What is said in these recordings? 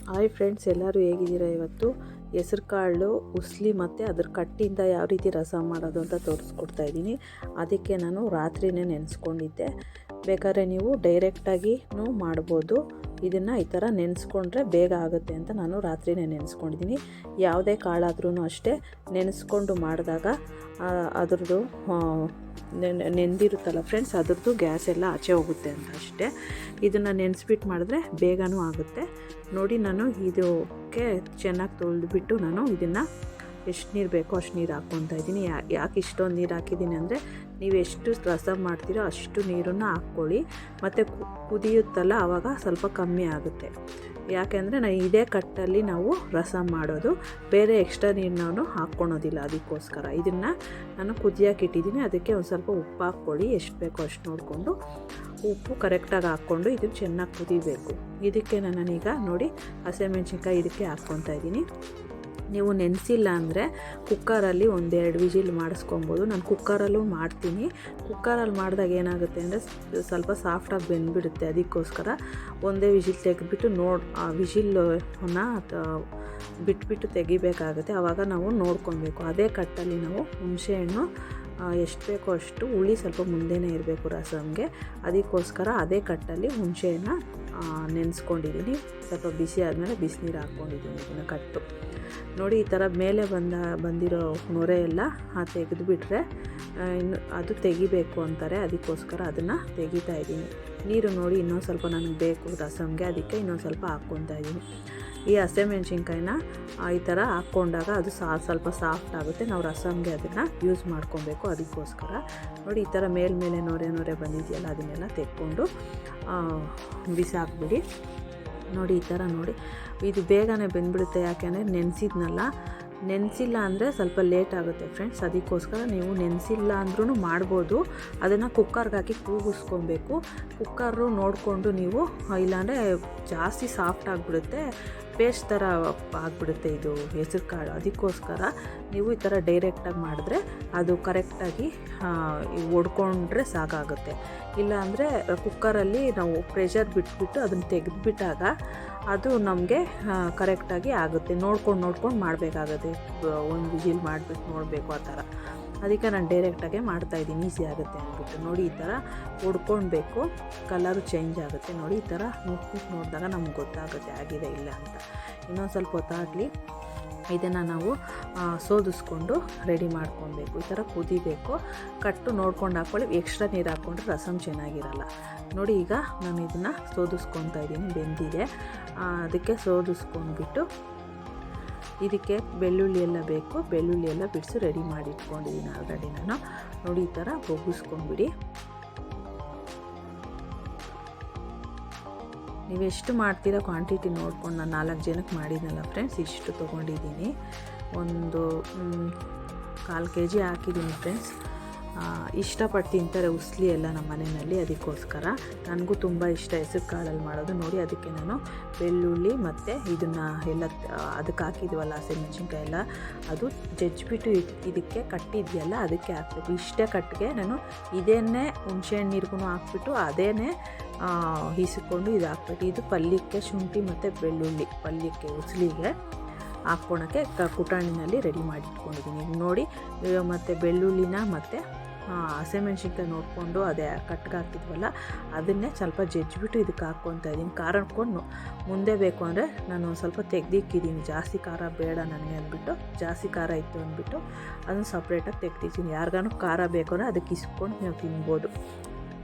Hi friends, ಎಲ್ಲರೂ ಹೇಗಿದ್ದೀರಾ? ಇವತ್ತು ಹೆಸರು ಕಾಳು ಉಸ್ಲಿ ಮತ್ತು ಅದ್ರ ಕಟ್ಟಿಂದ ಯಾವ ರೀತಿ ರಸ ಮಾಡೋದು ಅಂತ ತೋರಿಸ್ಕೊಡ್ತಾ ಇದ್ದೀನಿ. ಅದಕ್ಕೆ ನಾನು ರಾತ್ರಿನೇ ನೆನೆಸ್ಕೊಂಡಿದ್ದೆ. ಬೇಕಾದ್ರೆ ನೀವು ಡೈರೆಕ್ಟಾಗಿನೂ ಮಾಡ್ಬೋದು. ಇದನ್ನು ಈ ಥರ ನೆನೆಸ್ಕೊಂಡ್ರೆ ಬೇಗ ಆಗುತ್ತೆ ಅಂತ ನಾನು ರಾತ್ರಿನೇ ನೆನೆಸ್ಕೊಂಡಿದ್ದೀನಿ. ಯಾವುದೇ ಕಾಳಾದ್ರೂ ಅಷ್ಟೇ ನೆನೆಸ್ಕೊಂಡು ಮಾಡಿದಾಗ ಅದ್ರದ್ದು ನೆಂದಿರುತ್ತಲ್ಲ ಫ್ರೆಂಡ್ಸ್, ಅದ್ರದ್ದು ಗ್ಯಾಸ್ ಎಲ್ಲ ಆಚೆ ಹೋಗುತ್ತೆ ಅಂತ ಅಷ್ಟೇ. ಇದನ್ನು ನೆನೆಸ್ಬಿಟ್ಟು ಮಾಡಿದ್ರೆ ಬೇಗನೂ ಆಗುತ್ತೆ. ನೋಡಿ, ನಾನು ಇದಕ್ಕೆ ಚೆನ್ನಾಗಿ ತೊಳೆದ್ಬಿಟ್ಟು ನಾನು ಇದನ್ನು ಎಷ್ಟು ನೀರು ಬೇಕೋ ಅಷ್ಟು ನೀರು ಹಾಕ್ಕೊತಾ ಇದ್ದೀನಿ. ಯಾಕೆ ಇಷ್ಟೊಂದು ನೀರು ಹಾಕಿದ್ದೀನಿ ಅಂದರೆ, ನೀವು ಎಷ್ಟು ರಸ ಮಾಡ್ತೀರೋ ಅಷ್ಟು ನೀರನ್ನು ಹಾಕ್ಕೊಳ್ಳಿ. ಮತ್ತು ಕುದಿಯುತ್ತಲ್ಲ ಆವಾಗ ಸ್ವಲ್ಪ ಕಮ್ಮಿ ಆಗುತ್ತೆ. ಯಾಕೆಂದರೆ ನಾನು ಇದೇ ಕಟ್ಟಲ್ಲಿ ನಾವು ರಸ ಮಾಡೋದು, ಬೇರೆ ಎಕ್ಸ್ಟ್ರಾ ನೀರು ನಾನು ಹಾಕ್ಕೊಳೋದಿಲ್ಲ. ಅದಕ್ಕೋಸ್ಕರ ಇದನ್ನು ನಾನು ಕುದಿಯೋಕೆ ಇಟ್ಟಿದ್ದೀನಿ. ಅದಕ್ಕೆ ಒಂದು ಸ್ವಲ್ಪ ಉಪ್ಪು ಹಾಕ್ಕೊಳ್ಳಿ, ಎಷ್ಟು ಬೇಕೋ ಅಷ್ಟು ನೋಡಿಕೊಂಡು ಉಪ್ಪು ಕರೆಕ್ಟಾಗಿ ಹಾಕ್ಕೊಂಡು ಇದನ್ನು ಚೆನ್ನಾಗಿ ಕುದಿಬೇಕು. ಇದಕ್ಕೆ ನಾನೀಗ ನೋಡಿ ಹಸಿಮೆಣ್ಸಿನ್ಕಾಯಿ ಇದಕ್ಕೆ ಹಾಕ್ಕೊತಾ ಇದ್ದೀನಿ. ನೀವು ನೆನೆಸಿಲ್ಲ ಅಂದರೆ ಕುಕ್ಕರಲ್ಲಿ 1-2 ವಿಜಿಲ್ ಮಾಡಿಸ್ಕೊಬೋದು. ನಾನು ಕುಕ್ಕರಲ್ಲೂ ಮಾಡ್ತೀನಿ. ಕುಕ್ಕರಲ್ಲಿ ಮಾಡಿದಾಗ ಏನಾಗುತ್ತೆ ಅಂದರೆ ಸ್ವಲ್ಪ ಸಾಫ್ಟಾಗಿ ಬೆಂದ್ಬಿಡುತ್ತೆ. ಅದಕ್ಕೋಸ್ಕರ ಒಂದೇ ವಿಜಿಲ್ ತೆಗೆದ್ಬಿಟ್ಟು ಆ ವಿಜಿಲನ್ನು ಬಿಟ್ಬಿಟ್ಟು ತೆಗಿಬೇಕಾಗುತ್ತೆ. ಆವಾಗ ನಾವು ನೋಡ್ಕೊಬೇಕು. ಅದೇ ಕಟ್ಟಲ್ಲಿ ನಾವು ಹುಣಸೆಹಣ್ಣು ಎಷ್ಟು ಬೇಕೋ ಅಷ್ಟು, ಹುಳಿ ಸ್ವಲ್ಪ ಮುಂದೆನೇ ಇರಬೇಕು ರಸಮ್ಗೆ. ಅದಕ್ಕೋಸ್ಕರ ಅದೇ ಕಟ್ಟಲ್ಲಿ ಹುಣಸೆಹಣ್ಣ ನೆನೆಸ್ಕೊಂಡಿದ್ದೀನಿ. ಸ್ವಲ್ಪ ಬಿಸಿ ಆದಮೇಲೆ ಬಿಸಿನೀರು ಹಾಕ್ಕೊಂಡಿದ್ದೀನಿ. ಇದನ್ನು ಕಟ್ಟು ನೋಡಿ, ಈ ಥರ ಮೇಲೆ ಬಂದಿರೋ ನೊರೆ ಎಲ್ಲ ತೆಗೆದುಬಿಟ್ರೆ ಇನ್ನು ಅದು ತೆಗಿಬೇಕು ಅಂತಾರೆ. ಅದಕ್ಕೋಸ್ಕರ ಅದನ್ನು ತೆಗಿತಾ ಇದ್ದೀನಿ. ನೀರು ನೋಡಿ ಇನ್ನೊಂದು ಸ್ವಲ್ಪ ನನಗೆ ಬೇಕು ರಸಮ್ಗೆ, ಅದಕ್ಕೆ ಇನ್ನೊಂದು ಸ್ವಲ್ಪ ಹಾಕ್ಕೊತಾ ಇದ್ದೀನಿ. ಈ ಹಸಿಮೆಣ್ಸಿನ್ಕಾಯಿನ ಈ ಥರ ಹಾಕ್ಕೊಂಡಾಗ ಅದು ಸ್ವಲ್ಪ ಸಾಫ್ಟ್ ಆಗುತ್ತೆ. ನಾವು ರಸಮ್ಗೆ ಅದನ್ನು ಯೂಸ್ ಮಾಡ್ಕೊಬೇಕು. ಅದಕ್ಕೋಸ್ಕರ ನೋಡಿ, ಈ ಥರ ಮೇಲ್ಮೇಲೆ ನೊರೆ ಬಂದಿದೆಯಲ್ಲ, ಅದನ್ನೆಲ್ಲ ತೆಕ್ಕೊಂಡು ಬಿಸಾಕ್ಬಿಡಿ. ನೋಡಿ, ಈ ಥರ ನೋಡಿ, ಇದು ಬೇಗನೆ ಬೆಂದ್ಬಿಡುತ್ತೆ. ಯಾಕೆಂದರೆ ನೆನೆಸಿಲ್ಲ ಅಂದರೆ ಸ್ವಲ್ಪ ಲೇಟ್ ಆಗುತ್ತೆ ಫ್ರೆಂಡ್ಸ್. ಅದಕ್ಕೋಸ್ಕರ ನೀವು ನೆನೆಸಿಲ್ಲ ಅಂದ್ರೂ ಮಾಡ್ಬೋದು. ಅದನ್ನು ಕುಕ್ಕರ್ಗೆ ಹಾಕಿ ಕೂಗಿಸ್ಕೊಬೇಕು. ಕುಕ್ಕರು ನೋಡಿಕೊಂಡು ನೀವು, ಇಲ್ಲಾಂದರೆ ಜಾಸ್ತಿ ಸಾಫ್ಟ್ ಆಗಿಬಿಡುತ್ತೆ, ಪೇಸ್ಟ್ ಥರ ಆಗಿಬಿಡುತ್ತೆ ಇದು ಹೆಸರು ಕಾಳು. ಅದಕ್ಕೋಸ್ಕರ ನೀವು ಈ ಥರ ಡೈರೆಕ್ಟಾಗಿ ಮಾಡಿದ್ರೆ ಅದು ಕರೆಕ್ಟಾಗಿ ಒಡ್ಕೊಂಡ್ರೆ ಸಾಕಾಗುತ್ತೆ. ಇಲ್ಲಾಂದರೆ ಕುಕ್ಕರಲ್ಲಿ ನಾವು ಪ್ರೆಷರ್ ಬಿಟ್ಬಿಟ್ಟು ಅದನ್ನು ತೆಗೆದುಬಿಟ್ಟಾಗ ಅದು ನಮಗೆ ಕರೆಕ್ಟಾಗಿ ಆಗುತ್ತೆ. ನೋಡ್ಕೊಂಡು ಮಾಡಬೇಕಾಗುತ್ತೆ. ಒಂದು ವಿಜಿಲ್ ಮಾಡಿಬಿಟ್ಟು ನೋಡಬೇಕು ಆ ಥರ. ಅದಕ್ಕೆ ನಾನು ಡೈರೆಕ್ಟಾಗೆ ಮಾಡ್ತಾಯಿದ್ದೀನಿ, ಈಸಿ ಆಗುತ್ತೆ ಅಂದ್ಬಿಟ್ಟು. ನೋಡಿ, ಈ ಥರ ಹೊಡ್ಕೊಳ್ಬೇಕು. ಕಲರು ಚೇಂಜ್ ಆಗುತ್ತೆ. ನೋಡಿ, ಈ ಥರ ಮುಟ್ಬಿಟ್ಟು ನೋಡಿದಾಗ ನಮ್ಗೆ ಗೊತ್ತಾಗುತ್ತೆ ಆಗಿದೆ ಇಲ್ಲ ಅಂತ. ಇನ್ನೊಂದು ಸ್ವಲ್ಪ ಹೊತ್ತಾಗಲಿ. ಇದನ್ನು ನಾವು ಸೋದಿಸ್ಕೊಂಡು ರೆಡಿ ಮಾಡ್ಕೊಬೇಕು. ಈ ಥರ ಕುದಿಬೇಕು. ಕಟ್ಟು ನೋಡ್ಕೊಂಡು ಹಾಕ್ಕೊಳ್ಳಿ. ಎಕ್ಸ್ಟ್ರಾ ನೀರು ಹಾಕ್ಕೊಂಡ್ರೆ ರಸಮ್ ಚೆನ್ನಾಗಿರಲ್ಲ. ನೋಡಿ, ಈಗ ನಾನು ಇದನ್ನು ಸೋದಿಸ್ಕೊತಾ ಇದ್ದೀನಿ. ಬೆಂದಿದೆ. ಅದಕ್ಕೆ ಸೋದಿಸ್ಕೊಂಡ್ಬಿಟ್ಟು ಇದಕ್ಕೆ ಬೆಳ್ಳುಳ್ಳಿ ಎಲ್ಲ ಬೇಕು. ಬೆಳ್ಳುಳ್ಳಿ ಎಲ್ಲ ಬಿಡಿಸಿ ರೆಡಿ ಮಾಡಿ ಇಟ್ಕೊಂಡಿದ್ದೀನಿ ಆಲ್ರೆಡಿ ನಾನು. ನೋಡಿ, ಈ ಥರ ಬೊಗ್ಗಿಸ್ಕೊಂಡ್ಬಿಡಿ. ನೀವೆಷ್ಟು ಮಾಡ್ತೀರಾ ಕ್ವಾಂಟಿಟಿ ನೋಡ್ಕೊಂಡು, ನಾನು 4 ಜನಕ್ಕೆ ಮಾಡಿದ್ನಲ್ಲ ಫ್ರೆಂಡ್ಸ್, ಇಷ್ಟು ತೊಗೊಂಡಿದ್ದೀನಿ. ಒಂದು 1/4 kg ಹಾಕಿದ್ದೀನಿ ಫ್ರೆಂಡ್ಸ್. ಇಷ್ಟಪಟ್ಟು ತಿಂತಾರೆ ಉಸ್ಲಿ ಎಲ್ಲ ನಮ್ಮ ಮನೆಯಲ್ಲಿ. ಅದಕ್ಕೋಸ್ಕರ ನನಗೂ ತುಂಬ ಇಷ್ಟ ಹೆಸರು ಕಾಳಲ್ಲಿ ಮಾಡೋದು. ನೋಡಿ, ಅದಕ್ಕೆ ನಾನು ಬೆಳ್ಳುಳ್ಳಿ ಮತ್ತು ಇದನ್ನು ಎಲ್ಲ ಅದಕ್ಕೆ ಹಾಕಿದ್ವಲ್ಲ ಹಸಿಮೆಣ್ಸಿನ್ಕಾಯಿ ಎಲ್ಲ, ಅದು ಜಜ್ಜಿಬಿಟ್ಟು ಇದಕ್ಕೆ ಕಟ್ಟಿದೆಯಲ್ಲ ಅದಕ್ಕೆ ಹಾಕಬೇಕು. ಇಷ್ಟೇ ಕಟ್ಟಿಗೆ ನಾನು ಇದನ್ನೇ ಹುಣಸೆಹಣ್ಣು ನೀರಿಗೂ ಹಾಕ್ಬಿಟ್ಟು ಅದೇನೇ ಹಿಸ್ಕೊಂಡು ಇದು ಹಾಕ್ಬೇಕು. ಇದು ಪಲ್ಯಕ್ಕೆ ಶುಂಠಿ ಮತ್ತು ಬೆಳ್ಳುಳ್ಳಿ ಪಲ್ಯಕ್ಕೆ ಉಸ್ಲಿಗೆ ಹಾಕ್ಕೊಳಕ್ಕೆ ಕುಟಾಣಿನಲ್ಲಿ ರೆಡಿ ಮಾಡಿ ಇಟ್ಕೊಂಡಿದ್ದೀನಿ. ನೋಡಿ, ಮತ್ತು ಬೆಳ್ಳುಳ್ಳಿನ ಮತ್ತು ಹಸಿಮೆಣ್ಸಿನ್ಕಾಯಿ ನೋಡಿಕೊಂಡು ಅದೇ ಕಟ್ಟಿಗೆ ಹಾಕಿದ್ವಲ್ಲ ಅದನ್ನೇ ಸ್ವಲ್ಪ ಜಜ್ಜಿಬಿಟ್ಟು ಇದಕ್ಕೆ ಹಾಕ್ಕೊತಾ ಇದ್ದೀನಿ. ಖಾರ ಹಾಕ್ಕೊಂಡು ಮುಂದೆ ಬೇಕು ಅಂದರೆ ನಾನು ಒಂದು ಸ್ವಲ್ಪ ತೆಗ್ದಿಕ್ಕಿದ್ದೀನಿ. ಜಾಸ್ತಿ ಖಾರ ಬೇಡ ನನಗೆ ಅಂದ್ಬಿಟ್ಟು, ಜಾಸ್ತಿ ಖಾರ ಇತ್ತು ಅಂದ್ಬಿಟ್ಟು ಅದನ್ನು ಸಪ್ರೇಟಾಗಿ ತೆಗ್ದಿದ್ದೀನಿ. ಯಾರಿಗಾನು ಖಾರ ಬೇಕು ಅಂದರೆ ಅದಕ್ಕೆ ಇಸ್ಕೊಂಡು ನೀವು ತಿನ್ಬೋದು.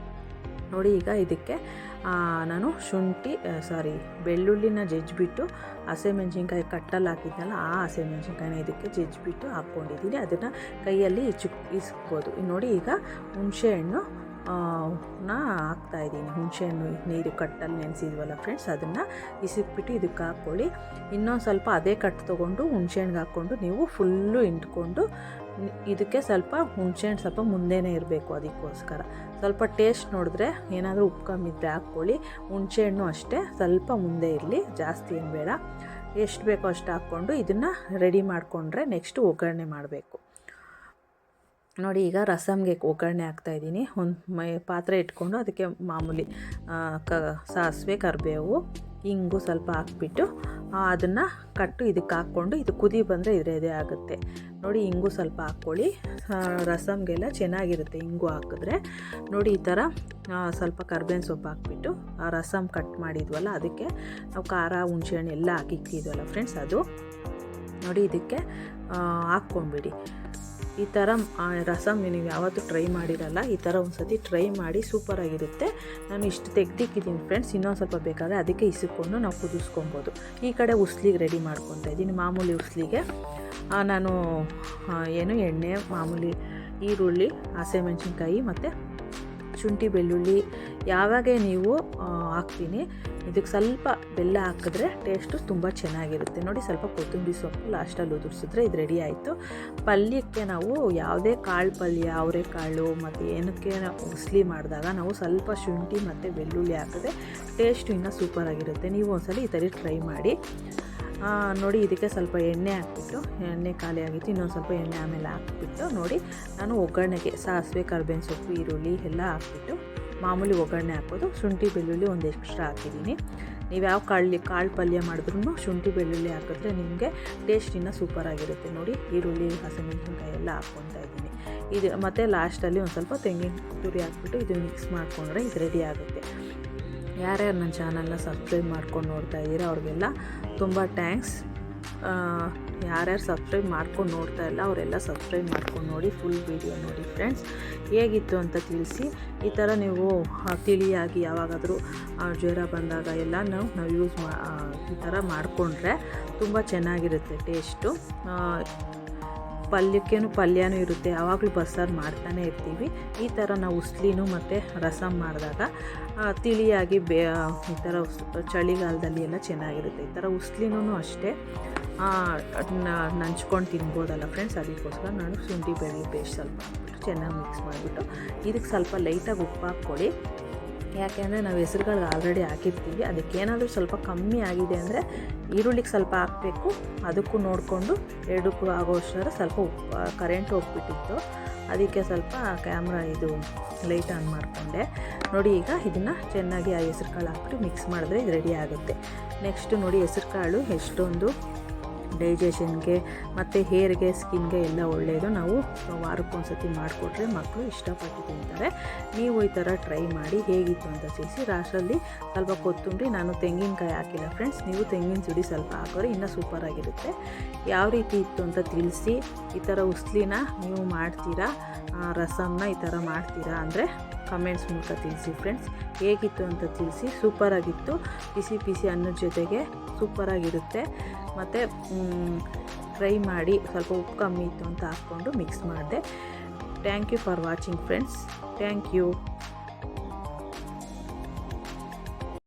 ನೋಡಿ, ಈಗ ಇದಕ್ಕೆ ನಾನು ಬೆಳ್ಳುಳ್ಳಿನ ಜಜ್ಜಿಬಿಟ್ಟು ಹಸಿಮೆಣ್ಸಿನ್ಕಾಯಿ ಕಟ್ಟಲ್ಲಿ ಹಾಕಿದ್ನಲ್ಲ ಆ ಹಸಿಮೆಣ್ಸಿನ್ಕಾಯಿನ ಇದಕ್ಕೆ ಜಜ್ಜಿಬಿಟ್ಟು ಹಾಕ್ಕೊಂಡಿದ್ದೀನಿ. ಅದನ್ನು ಕೈಯಲ್ಲಿ ಇಸ್ಬೋದು. ನೋಡಿ, ಈಗ ಹುಣಸೆಹಣ್ಣು ಹಾಕ್ತಾಯಿದ್ದೀನಿ. ಹುಣಸೆಹಣ್ಣು ನೀರು ಕಟ್ಟಲ್ಲಿ ನೆನೆಸಿದ್ವಲ್ಲ ಫ್ರೆಂಡ್ಸ್, ಅದನ್ನು ಇಸಿಕ್ಬಿಟ್ಟು ಇದಕ್ಕೆ ಹಾಕ್ಕೊಳ್ಳಿ. ಇನ್ನೊಂದು ಸ್ವಲ್ಪ ಅದೇ ಕಟ್ಟು ತೊಗೊಂಡು ಹುಣಸೆಹಣ್ಣಿಗೆ ಹಾಕ್ಕೊಂಡು ನೀವು ಫುಲ್ಲು ಇಂಟ್ಕೊಂಡು ಇದಕ್ಕೆ ಸ್ವಲ್ಪ ಹುಣಸೆಹಣ್ಣು ಸ್ವಲ್ಪ ಮುಂದೆನೇ ಇರಬೇಕು. ಅದಕ್ಕೋಸ್ಕರ ಸ್ವಲ್ಪ ಟೇಸ್ಟ್ ನೋಡಿದ್ರೆ ಏನಾದರೂ ಉಪ್ಪು ಕಮ್ಮಿ ಇದ್ದರೆ ಹಾಕ್ಕೊಳ್ಳಿ. ಹುಣಸೆಹಣ್ಣು ಅಷ್ಟೇ ಸ್ವಲ್ಪ ಮುಂದೆ ಇರಲಿ, ಜಾಸ್ತಿ ಏನು ಬೇಡ. ಎಷ್ಟು ಬೇಕೋ ಅಷ್ಟು ಹಾಕ್ಕೊಂಡು ಇದನ್ನು ರೆಡಿ ಮಾಡಿಕೊಂಡ್ರೆ ನೆಕ್ಸ್ಟು ಒಗ್ಗರಣೆ ಮಾಡಬೇಕು. ನೋಡಿ, ಈಗ ರಸಮ್ಗೆ ಒಗ್ಗರಣೆ ಹಾಕ್ತಾಯಿದ್ದೀನಿ. ಒಂದು ಪಾತ್ರೆ ಇಟ್ಕೊಂಡು ಅದಕ್ಕೆ ಮಾಮೂಲಿ ಸಾಸಿವೆ, ಕರಿಬೇವು, ಹಿಂಗು ಸ್ವಲ್ಪ ಹಾಕ್ಬಿಟ್ಟು ಅದನ್ನು ಇದಕ್ಕೆ ಹಾಕ್ಕೊಂಡು ಇದು ಕುದಿ ಬಂದರೆ ಇದೇ ಆಗುತ್ತೆ ನೋಡಿ. ಹಿಂಗು ಸ್ವಲ್ಪ ಹಾಕ್ಕೊಳ್ಳಿ, ರಸಮ್ಗೆಲ್ಲ ಚೆನ್ನಾಗಿರುತ್ತೆ ಹಿಂಗು ಹಾಕಿದ್ರೆ. ನೋಡಿ ಈ ಥರ ಸ್ವಲ್ಪ ಕರ್ಬೇವಿನ ಸೊಪ್ಪು ಹಾಕ್ಬಿಟ್ಟು ಆ ರಸಮ್ ಕಟ್ ಮಾಡಿದ್ವಲ್ಲ ಅದಕ್ಕೆ ನಾವು ಖಾರ ಹುಣಸೆಹಣ್ಣು ಎಲ್ಲ ಹಾಕಿಕ್ಕಿದ್ವಲ್ಲ ಫ್ರೆಂಡ್ಸ್, ಅದು ನೋಡಿ ಇದಕ್ಕೆ ಹಾಕ್ಕೊಂಬಿಡಿ. ಈ ಥರ ರಸಮ್ ನೀವು ಯಾವತ್ತೂ ಟ್ರೈ ಮಾಡಿರಲ್ಲ, ಈ ಥರ ಒಂದು ಸತಿ ಟ್ರೈ ಮಾಡಿ, ಸೂಪರಾಗಿರುತ್ತೆ. ನಾನು ಇಷ್ಟು ತೆಗ್ದಿಕ್ಕಿದ್ದೀನಿ ಫ್ರೆಂಡ್ಸ್, ಇನ್ನೊಂದು ಸ್ವಲ್ಪ ಬೇಕಾದರೆ ಅದಕ್ಕೆ ಇಸಿಕೊಂಡು ನಾವು ಕುದಿಸ್ಕೊಬೋದು. ಈ ಕಡೆ ಉಸ್ಲಿಗೆ ರೆಡಿ ಮಾಡ್ಕೊತಾ ಇದ್ದೀನಿ. ಮಾಮೂಲಿ ಉಸ್ಲಿಗೆ ನಾನು ಎಣ್ಣೆ, ಮಾಮೂಲಿ ಈರುಳ್ಳಿ, ಹಸಿಮೆಣಸಿನ್ಕಾಯಿ ಮತ್ತು ಶುಂಠಿ ಬೆಳ್ಳುಳ್ಳಿ ಯಾವಾಗ ನೀವು ಹಾಕ್ತೀನಿ. ಇದಕ್ಕೆ ಸ್ವಲ್ಪ ಬೆಲ್ಲ ಹಾಕಿದ್ರೆ ಟೇಸ್ಟು ತುಂಬ ಚೆನ್ನಾಗಿರುತ್ತೆ ನೋಡಿ. ಸ್ವಲ್ಪ ಕೊತ್ತಂಬರಿ ಸೊಪ್ಪು ಲಾಸ್ಟಲ್ಲಿ ಉದುರಿಸಿದ್ರೆ ಇದು ರೆಡಿ ಆಯಿತು. ಪಲ್ಯಕ್ಕೆ ನಾವು ಯಾವುದೇ ಕಾಳು ಪಲ್ಯ, ಅವರೆಕಾಳು ಮತ್ತು ಏನಕ್ಕೆ ಉಸ್ಲಿ ಮಾಡಿದಾಗ ನಾವು ಸ್ವಲ್ಪ ಶುಂಠಿ ಮತ್ತು ಬೆಳ್ಳುಳ್ಳಿ ಹಾಕಿದ್ರೆ ಟೇಸ್ಟು ಇನ್ನೂ ಸೂಪರಾಗಿರುತ್ತೆ. ನೀವು ಒಂದ್ಸಲ ಈ ಥರ ಟ್ರೈ ಮಾಡಿ ನೋಡಿ. ಇದಕ್ಕೆ ಸ್ವಲ್ಪ ಎಣ್ಣೆ ಹಾಕ್ಬಿಟ್ಟು, ಎಣ್ಣೆ ಖಾಲಿ ಆಗಿತ್ತು, ಇನ್ನೊಂದು ಸ್ವಲ್ಪ ಎಣ್ಣೆ ಆಮೇಲೆ ಹಾಕ್ಬಿಟ್ಟು ನೋಡಿ ನಾನು ಒಗ್ಗರಣೆಗೆ ಸಾಸಿವೆ, ಕರ್ಬೇವಿನ ಸೊಪ್ಪು, ಈರುಳ್ಳಿ ಎಲ್ಲ ಹಾಕ್ಬಿಟ್ಟು ಮಾಮೂಲಿ ಒಗ್ಗರಣೆ ಹಾಕೋದು. ಶುಂಠಿ ಬೆಳ್ಳುಳ್ಳಿ ಒಂದು ಎಕ್ಸ್ಟ್ರಾ ಹಾಕಿದ್ದೀನಿ. ನೀವು ಯಾವ ಕಾಳು ಪಲ್ಯ ಮಾಡಿದ್ರೂ ಶುಂಠಿ ಬೆಳ್ಳುಳ್ಳಿ ಹಾಕಿದ್ರೆ ನಿಮಗೆ ಟೇಸ್ಟ್ ಇನ್ನೂ ಸೂಪರಾಗಿರುತ್ತೆ ನೋಡಿ. ಈರುಳ್ಳಿ, ಹಸಿಮೆಣಸಿನ್ಕಾಯಿ ಎಲ್ಲ ಹಾಕ್ಕೊತಾ ಇದ್ದೀನಿ. ಇದು ಮತ್ತು ಲಾಸ್ಟಲ್ಲಿ ಒಂದು ಸ್ವಲ್ಪ ತೆಂಗಿನ ತುರಿ ಹಾಕ್ಬಿಟ್ಟು ಇದು ಮಿಕ್ಸ್ ಮಾಡಿಕೊಂಡ್ರೆ ಇದು ರೆಡಿ ಆಗುತ್ತೆ. ಯಾರ್ಯಾರು ನನ್ನ ಚಾನಲ್ನ ಸಬ್ಸ್ಕ್ರೈಬ್ ಮಾಡ್ಕೊಂಡು ನೋಡ್ತಾ ಇದ್ದೀರಾ ಅವ್ರಿಗೆಲ್ಲ ತುಂಬ ಥ್ಯಾಂಕ್ಸ್. ಯಾರ್ಯಾರು ಸಬ್ಸ್ಕ್ರೈಬ್ ಮಾಡ್ಕೊಂಡು ನೋಡ್ತಾ ಇಲ್ಲ ಅವರೆಲ್ಲ ಸಬ್ಸ್ಕ್ರೈಬ್ ಮಾಡ್ಕೊಂಡು ನೋಡಿ, ಫುಲ್ ವೀಡಿಯೋ ನೋಡಿ ಫ್ರೆಂಡ್ಸ್. ಹೇಗಿತ್ತು ಅಂತ ತಿಳಿಸಿ. ಈ ಥರ ನೀವು ತಿಳಿಯಾಗಿ ಯಾವಾಗಾದರೂ ಜ್ವರ ಬಂದಾಗ ಎಲ್ಲ ನಾವು ಯೂಸ್ ಈ ಥರ ಮಾಡಿಕೊಂಡ್ರೆ ತುಂಬ ಚೆನ್ನಾಗಿರುತ್ತೆ ಟೇಸ್ಟು. ಪಲ್ಯನೂ ಇರುತ್ತೆ, ಯಾವಾಗಲೂ ಬಸ್ಸಾರು ಮಾಡ್ತಾನೆ ಇರ್ತೀವಿ. ಈ ಥರ ನಾವು ಉಸ್ಲಿನೂ ಮತ್ತು ರಸಮ್ ಮಾಡಿದಾಗ ತಿಳಿಯಾಗಿ ಈ ಥರ ಚಳಿಗಾಲದಲ್ಲಿ ಎಲ್ಲ ಚೆನ್ನಾಗಿರುತ್ತೆ. ಈ ಥರ ಉಸ್ಲಿನೂ ಅಷ್ಟೇ ನಂಚ್ಕೊಂಡು ತಿನ್ಬೋದಲ್ಲ ಫ್ರೆಂಡ್ಸ್. ಅದಕ್ಕೋಸ್ಕರ ನಾನು ಶುಂಠಿ ಬೆಳ್ಳುಳ್ಳಿ ಪೇಸ್ಟ್ ಸ್ವಲ್ಪ ಹಾಕ್ಬಿಟ್ಟು ಚೆನ್ನಾಗಿ ಮಿಕ್ಸ್ ಮಾಡಿಬಿಟ್ಟು ಇದಕ್ಕೆ ಸ್ವಲ್ಪ ಲೈಟಾಗಿ ಉಪ್ಪು ಹಾಕ್ಕೊಳ್ಳಿ. ಯಾಕೆಂದರೆ ನಾವು ಹೆಸರುಗಳಿಗೆ ಆಲ್ರೆಡಿ ಹಾಕಿರ್ತೀವಿ. ಅದಕ್ಕೇನಾದರೂ ಸ್ವಲ್ಪ ಕಮ್ಮಿ ಆಗಿದೆ ಅಂದರೆ ಈರುಳ್ಳಿಗೆ ಸ್ವಲ್ಪ ಹಾಕಬೇಕು, ಅದಕ್ಕೂ ನೋಡಿಕೊಂಡು ಎರಡಕ್ಕೂ ಆಗೋಷ್ಟರ ಸ್ವಲ್ಪ ಉಪ್ಪು ಕರೆಂಟ್ ಹೋಗ್ಬಿಟ್ಟಿತ್ತು, ಅದಕ್ಕೆ ಸ್ವಲ್ಪ ಕ್ಯಾಮ್ರಾ ಇದು ಲೈಟ್ ಆನ್ ಮಾಡಿಕೊಂಡೆ ನೋಡಿ. ಈಗ ಇದನ್ನು ಚೆನ್ನಾಗಿ ಆ ಹೆಸರು ಕಾಳು ಹಾಕ್ಬಿಟ್ಟು ಮಿಕ್ಸ್ ಮಾಡಿದ್ರೆ ಇದು ರೆಡಿ ಆಗುತ್ತೆ. ನೆಕ್ಸ್ಟು ನೋಡಿ ಹೆಸರು ಕಾಳು ಎಷ್ಟೊಂದು ಡೈಜೆಷನ್ಗೆ ಮತ್ತು ಹೇರ್ಗೆ, ಸ್ಕಿನ್ಗೆ ಎಲ್ಲ ಒಳ್ಳೆಯದು. ನಾವು ವಾರಕ್ಕೊಂದ್ಸತಿ ಮಾಡಿಕೊಟ್ರೆ ಮಕ್ಕಳು ಇಷ್ಟಪಟ್ಟು ತಿಂತಾರೆ. ನೀವು ಈ ಥರ ಟ್ರೈ ಮಾಡಿ ಹೇಗಿತ್ತು ಅಂತ ತಿಳಿಸಿ. ಲಾಸ್ಟಲ್ಲಿ ಸ್ವಲ್ಪ ಕೊತ್ತಂಬರಿ, ನಾನು ತೆಂಗಿನಕಾಯಿ ಹಾಕಿಲ್ಲ ಫ್ರೆಂಡ್ಸ್, ನೀವು ತೆಂಗಿನ ತುರಿ ಸ್ವಲ್ಪ ಹಾಕಿದ್ರೆ ಇನ್ನೂ ಸೂಪರಾಗಿರುತ್ತೆ. ಯಾವ ರೀತಿ ಇತ್ತು ಅಂತ ತಿಳಿಸಿ. ಈ ಥರ ಉಸ್ಲಿನ ನೀವು ಮಾಡ್ತೀರಾ, ರಸಮ್ನ ಈ ಥರ ಮಾಡ್ತೀರಾ ಅಂದರೆ ಕಮೆಂಟ್ಸ್ ಮೂಲಕ ತಿಳಿಸಿ ಫ್ರೆಂಡ್ಸ್. ಹೇಗಿತ್ತು ಅಂತ ತಿಳಿಸಿ. ಸೂಪರಾಗಿತ್ತು, ಬಿಸಿ ಬಿಸಿ ಅನ್ನದ ಜೊತೆಗೆ ಸೂಪರಾಗಿರುತ್ತೆ. ಮತ್ತು ಟ್ರೈ ಮಾಡಿ. ಸ್ವಲ್ಪ ಉಪ್ಪು ಕಮ್ಮಿ ಇತ್ತು ಅಂತ ಹಾಕ್ಕೊಂಡು ಮಿಕ್ಸ್ ಮಾಡಿದೆ. Thank you for watching friends. Thank you.